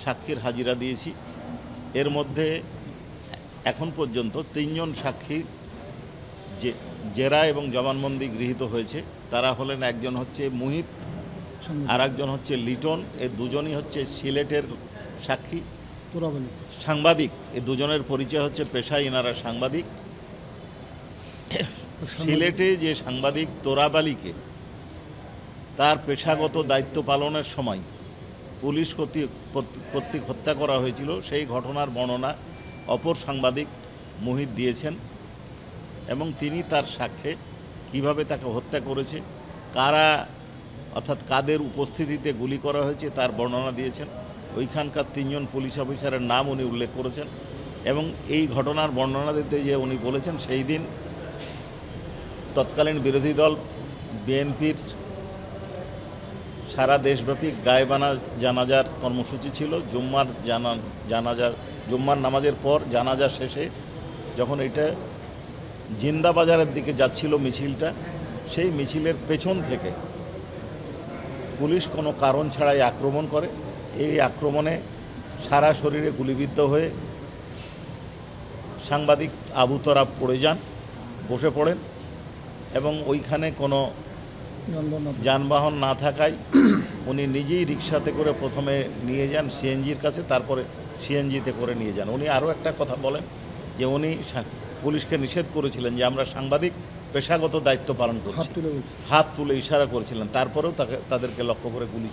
সাক্ষীর হাজিরা দিয়েছি। এর মধ্যে এখন পর্যন্ত ৩ জন সাক্ষী যে জেরা এবং জবানবন্দি গৃহীত হয়েছে। তারা হলেন, একজন হচ্ছে মুহিত, আর একজন হচ্ছে লিটন। এই দুজনই হচ্ছে সিলেটের সাক্ষী, সাংবাদিক। এই দুজনের পরিচয় হচ্ছে পেশায় এনারা সাংবাদিক। সিলেটে যে সাংবাদিক তোরাব আলীকে তার পেশাগত দায়িত্ব পালনের সময় পুলিশ কর্তৃক হত্যা করা হয়েছিল, সেই ঘটনার বর্ণনা অপর সাংবাদিক মুহিত দিয়েছেন এবং তিনি তার সাক্ষ্যে কিভাবে তাকে হত্যা করেছে, কারা অর্থাৎ কাদের উপস্থিতিতে গুলি করা হয়েছে তার বর্ণনা দিয়েছেন। ওইখানকার ৩ জন পুলিশ অফিসারের নাম উনি উল্লেখ করেছেন এবং এই ঘটনার বর্ণনা দিতে যে উনি বলেছেন, সেই দিন তৎকালীন বিরোধী দল বিএনপির সারা দেশব্যাপী গায়েবানা জানাজার কর্মসূচি ছিল। জুম্মার নামাজের পর জানাজা শেষে যখন এটা জিন্দাবাজারের দিকে যাচ্ছিল মিছিলটা, সেই মিছিলের পেছন থেকে পুলিশ কোনো কারণ ছাড়াই আক্রমণ করে। এই আক্রমণে সারা শরীরে গুলিবিদ্ধ হয়ে সাংবাদিক আবু তরাব পড়ে যান, বসে পড়েন এবং ওইখানে কোনো যানবাহন না থাকায় উনি নিজেই রিকশাতে করে প্রথমে নিয়ে যান সিএনজির কাছে, তারপরে সিএনজিতে করে নিয়ে যান। উনি আরও একটা কথা বলেন যে উনি পুলিশকে নিষেধ করেছিলেন যে আমরা সাংবাদিক পেশাগত দায়িত্ব পালন করছি, হাত তুলে ইশারা করেছিলেন, তারপরেও তাদেরকে লক্ষ্য করে গুলি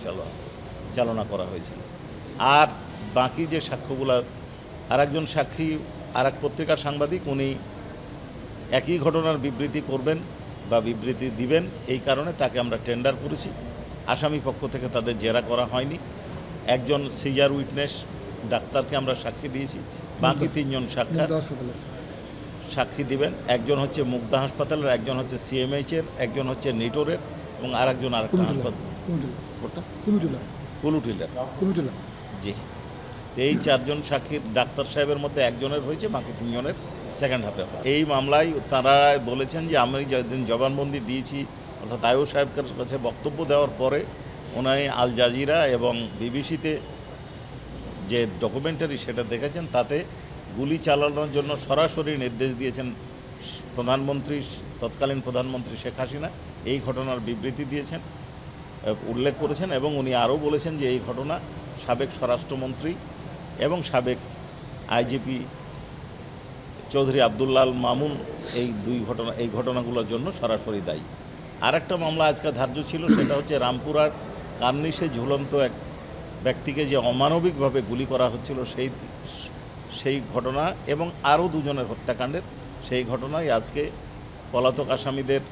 চালনা করা হয়েছিল। আর বাকি যে সাক্ষ্যগুলো, আরেকজন সাক্ষী আরেক পত্রিকার সাংবাদিক, উনি একই ঘটনার বিবৃতি করবেন বা বিবৃতি দিবেন, এই কারণে তাকে আমরা টেন্ডার করেছি। আসামি পক্ষ থেকে তাদের জেরা করা হয়নি। একজন সিজার উইটনেস ডাক্তারকে আমরা সাক্ষী দিয়েছি, বাকি 3 জন সাক্ষী দিবেন। একজন হচ্ছে মুগদা হাসপাতালের, একজন হচ্ছে সিএমএইচের, একজন হচ্ছে নিটোরের এবং আরেকজন আরেকটা হাসপাতাল কুলুটিলার। জি, এই 4 জন সাক্ষীর ডাক্তার সাহেবের মধ্যে একজনের হয়েছে, বাকি 3 জনের সেকেন্ড হাফে। এই মামলায় তারা বলেছেন যে আমি যেদিন জবানবন্দি দিয়েছি, অর্থাৎ আয়ু সাহেবের কাছে বক্তব্য দেওয়ার পরে ওনাই আল জাজিরা এবং বিবিসিতে যে ডকুমেন্টারি সেটা দেখেছেন, তাতে গুলি চালানোর জন্য সরাসরি নির্দেশ দিয়েছেন তৎকালীন প্রধানমন্ত্রী শেখ হাসিনা। এই ঘটনার বিবৃতি দিয়েছেন, উল্লেখ করেছেন এবং উনি আরও বলেছেন যে এই ঘটনা সাবেক স্বরাষ্ট্রমন্ত্রী এবং সাবেক আইজিপি চৌধুরী আবদুল্লাহ আল মামুন এই ঘটনাগুলোর জন্য সরাসরি দায়ী। আরেকটা মামলা আজকে ধার্য ছিল, সেটা হচ্ছে রামপুরার কার্নিশে ঝুলন্ত এক ব্যক্তিকে যে অমানবিকভাবে গুলি করা হচ্ছিল সেই ঘটনা এবং আরও 2 জনের হত্যাকাণ্ডের সেই ঘটনায় আজকে পলাতক আসামিদের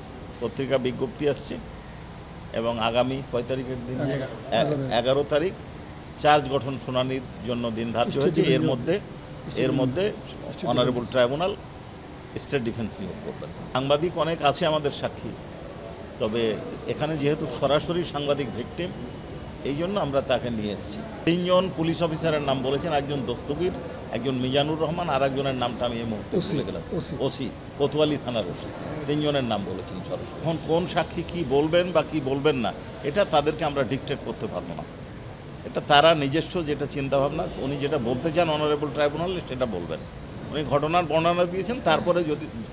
পত্রিকা বিজ্ঞপ্তি আসছে এবং আগামী 5 তারিখের দিন 11 তারিখ চার্জ গঠন শুনানির জন্য দিন ধার্য হয়েছে। এর মধ্যে অনারেবল ট্রাইব্যুনাল স্টেট ডিফেন্স নিয়োগ করবেন। সাংবাদিক অনেক আছে আমাদের সাক্ষী, তবে এখানে যেহেতু সরাসরি সাংবাদিক ভিকটিম, এই জন্য আমরা তাকে নিয়ে এসেছি। 3 জন পুলিশ অফিসারের নাম বলেছেন, একজন দস্তগীর, একজন মিজানুর রহমান, আর একজনের নামটা আমি এই মুহূর্তে ভুলে গেলাম, ওসি, কোতোয়ালি থানার ওসি। 3 জনের নাম বলেছেন সরাসরি। এখন কোন সাক্ষী কি বলবেন বা কি বলবেন না, এটা তাদেরকে আমরা ডিকটেট করতে পারবো না। এটা তারা নিজস্ব যেটা চিন্তাভাবনা, উনি যেটা বলতে চান অনারেবল ট্রাইব্যুনালে সেটা বলবেন। উনি ঘটনার বর্ণনা দিয়েছেন, তারপরে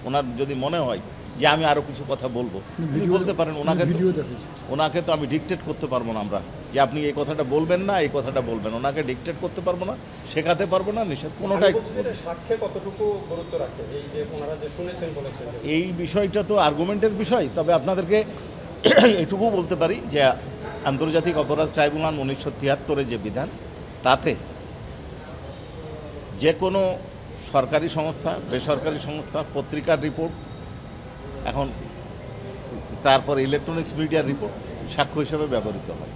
ওনার যদি মনে হয় যে আমি আরও কিছু কথা বলবো, উনি বলতে পারেন। ওনাকে তো আমি ডিকটেট করতে পারবো না আমরা, যে আপনি এই কথাটা বলবেন না, এই কথাটা বলবেন। ওনাকে ডিকটেট করতে পারবো না, শেখাতে পারবো না, নিষেধ কোনোটাই। এই বিষয়টা তো আর্গুমেন্টের বিষয়, তবে আপনাদেরকে এটুকু বলতে পারি যে আন্তর্জাতিক অপরাধ ট্রাইব্যুনাল 1973 যে বিধান, তাতে যে কোনো সরকারি সংস্থা, বেসরকারি সংস্থা, পত্রিকার রিপোর্ট, এখন তারপর ইলেকট্রনিক্স মিডিয়ার রিপোর্ট সাক্ষ্য হিসেবে ব্যবহৃত হয়।